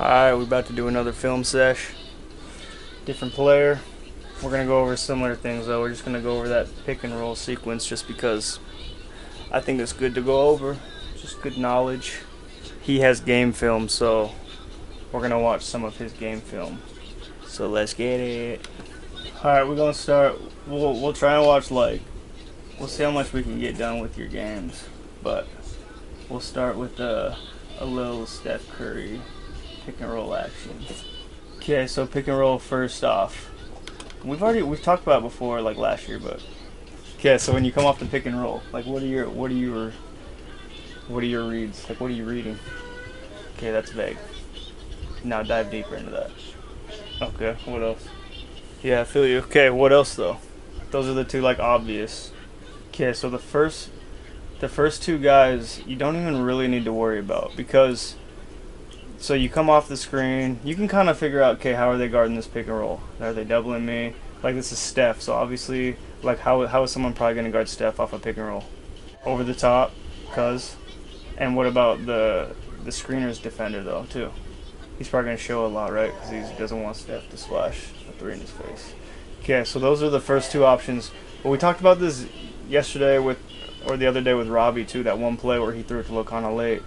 Alright, we're about to do another film sesh. Different player. We're going to go over similar things though. We're just going to go over that pick and roll sequence just because I think it's good to go over. Just good knowledge. He has game film, so we're going to watch some of his game film. So let's get it. Alright, we're going to start. We'll try and watch we'll see how much we can get done with your games. But we'll start with a little Steph Curry pick and roll action. Okay, so pick and roll first off. We've talked about it before, like last year, but okay. So when you come off the pick and roll, like what are your reads? Like what are you reading? Okay, that's vague. Now dive deeper into that. Okay, what else? Yeah, I feel you. Okay, what else though? Those are the two like obvious. Okay, so the first two guys you don't even really need to worry about because. So you come off the screen, you can kind of figure out, okay, how are they guarding this pick and roll? Are they doubling me? Like this is Steph, so obviously, like how is someone probably going to guard Steph off a pick and roll? Over the top, and what about the screener's defender though, too? He's probably going to show a lot, right? Because he doesn't want Steph to splash a three in his face. Okay, so those are the first two options. But we talked about this yesterday or the other day with Robbie too, that one play where he threw it to look kind of late.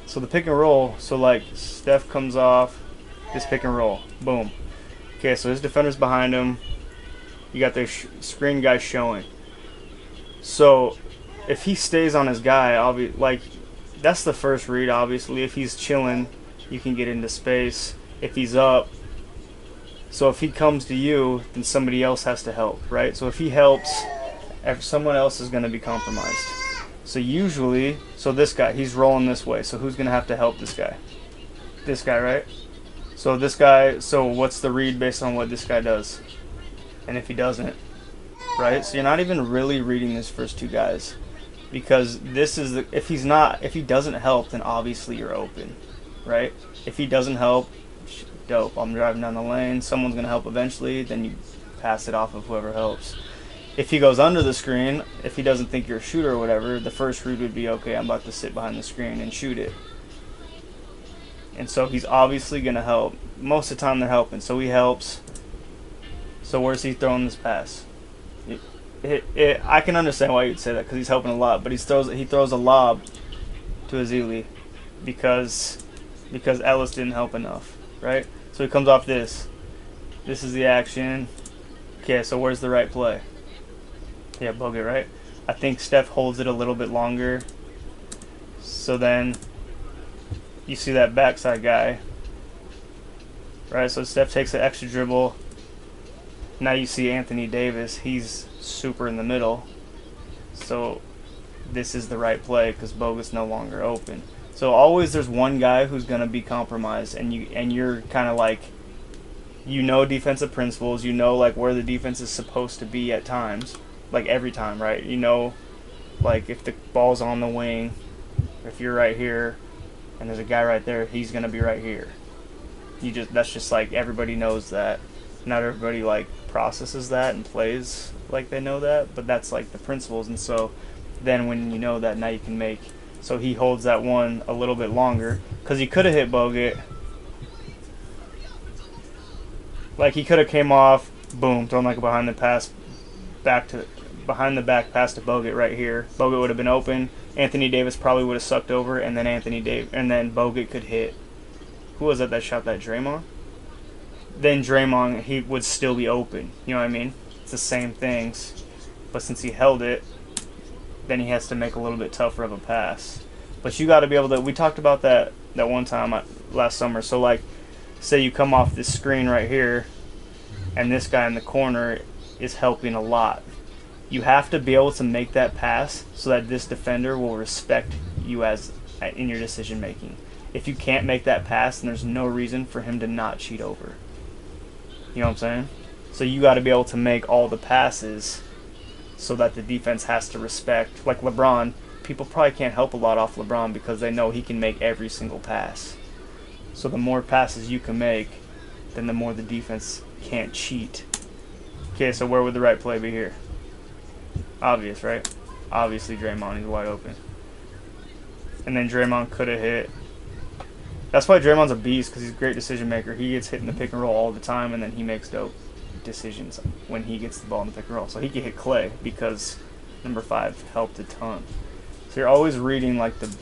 So the pick and roll, so like Steph comes off this pick and roll, boom. Okay, so his defender's behind him. You got the screen guy showing. So if he stays on his guy, like that's the first read. Obviously, if he's chilling, you can get into space. If he's up, so if he comes to you, then somebody else has to help, right? So if he helps, someone else is going to be compromised. So usually, this guy, he's rolling this way. So who's going to have to help this guy? This guy, right? So this guy, so what's the read based on what this guy does? And if he doesn't, right? So you're not even really reading these first two guys. Because this is if he doesn't help, then obviously you're open, right? If he doesn't help, dope, I'm driving down the lane, someone's going to help eventually, then you pass it off of whoever helps. If he goes under the screen, if he doesn't think you're a shooter or whatever, the first read would be, okay, I'm about to sit behind the screen and shoot it. And so he's obviously going to help. Most of the time they're helping, so he helps. So where's he throwing this pass? I can understand why you'd say that because he's helping a lot, but he throws a lob to Azili because Ellis didn't help enough, right? So he comes off this. This is the action. Okay, so where's the right play? Yeah, Bogut, right? I think Steph holds it a little bit longer. So then you see that backside guy. Right, so Steph takes an extra dribble. Now you see Anthony Davis. He's super in the middle. So this is the right play because Bogut's no longer open. So always there's one guy who's going to be compromised, and you're kind of like, defensive principles. You know like where the defense is supposed to be at times. Like every time, right? Like if the ball's on the wing, if you're right here and there's a guy right there, he's gonna be right here. That's just like everybody knows that. Not everybody like processes that and plays like they know that, but that's like the principles. And so then when you know that, now you can make. So he holds that one a little bit longer because he could have hit Bogut. Like he could have came off, boom, thrown like a behind the back pass to Bogut right here. Bogut would have been open. Anthony Davis probably would have sucked over, and then Bogut could hit. Who was that shot that Draymond? Then Draymond, he would still be open. You know what I mean? It's the same things, but since he held it, then he has to make a little bit tougher of a pass. But you got to be able to. We talked about that one time last summer. So like, say you come off this screen right here, and this guy in the corner is helping a lot. You have to be able to make that pass so that this defender will respect you in your decision making. If you can't make that pass, then there's no reason for him to not cheat over. You know what I'm saying? So you got to be able to make all the passes so that the defense has to respect. Like LeBron, people probably can't help a lot off LeBron because they know he can make every single pass. So the more passes you can make, then the more the defense can't cheat. Okay, so where would the right play be here? Obvious, right? Obviously Draymond, he's wide open. And then Draymond could have hit That's why Draymond's a beast, because he's a great decision maker. He gets hit in the pick and roll all the time, and then he makes dope decisions when he gets the ball in the pick and roll. So he can hit Clay because number 5 helped a ton. So you're always reading like the.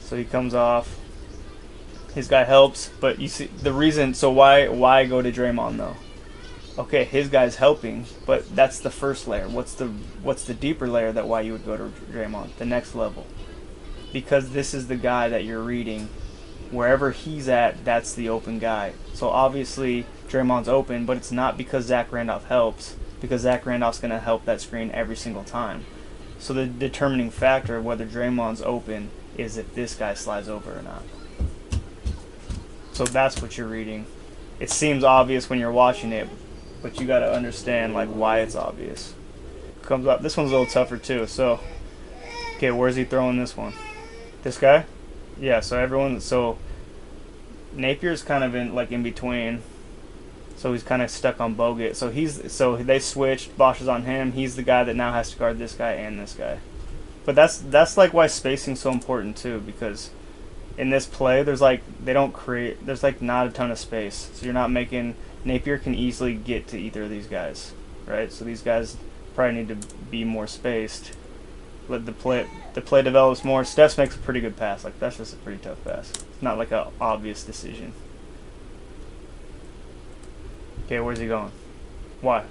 So he comes off. His guy helps, but you see the reason. So why go to Draymond though? Okay, his guy's helping, but that's the first layer. What's the deeper layer that why you would go to Draymond? The next level, because this is the guy that you're reading. Wherever he's at, that's the open guy. So obviously Draymond's open, but it's not because Zach Randolph helps, because Zach Randolph's going to help that screen every single time. So the determining factor of whether Draymond's open is if this guy slides over or not. So that's what you're reading. It seems obvious when you're watching it, but you got to understand like why it's obvious. Comes up. This one's a little tougher too. So, okay, where's he throwing this one? This guy? Yeah. So Napier's kind of in between. So he's kind of stuck on Bogut. So they switched. Bosch is on him. He's the guy that now has to guard this guy and this guy. But that's like why spacing's so important too, because in this play, there's like not a ton of space. So you're not making. Napier can easily get to either of these guys, right? So these guys probably need to be more spaced. Let the play develops more. Steph makes a pretty good pass. Like that's just a pretty tough pass. It's not like an obvious decision. Okay, where's he going? Why?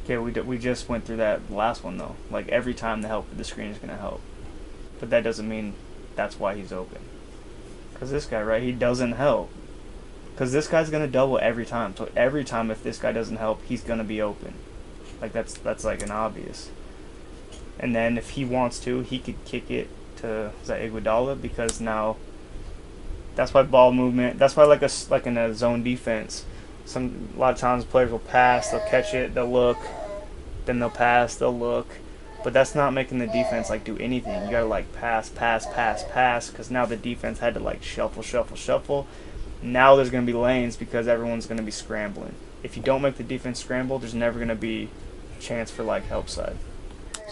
Okay, we just went through that last one though. Like every time the screen is gonna help, but that doesn't mean that's why he's open. Because this guy, right, he doesn't help. Because this guy's going to double every time. So every time if this guy doesn't help, he's going to be open. Like that's like an obvious. And then if he wants to, he could kick it to Iguodala, because now that's why ball movement, that's why like in a zone defense, a lot of times players will pass, they'll catch it, they'll look, then they'll pass, they'll look. But that's not making the defense like do anything. You gotta like pass, because now the defense had to like shuffle. Now there's gonna be lanes because everyone's gonna be scrambling. If you don't make the defense scramble, there's never gonna be a chance for like help side.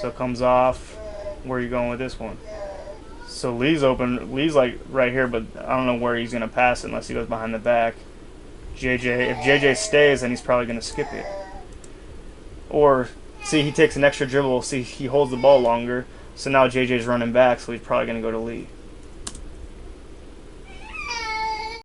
So it comes off. Where are you going with this one? So Lee's open. Lee's like right here, but I don't know where he's gonna pass it unless he goes behind the back. If JJ stays, then he's probably gonna skip it. Or see, he takes an extra dribble. See, he holds the ball longer. So now JJ's running back, so he's probably going to go to Lee.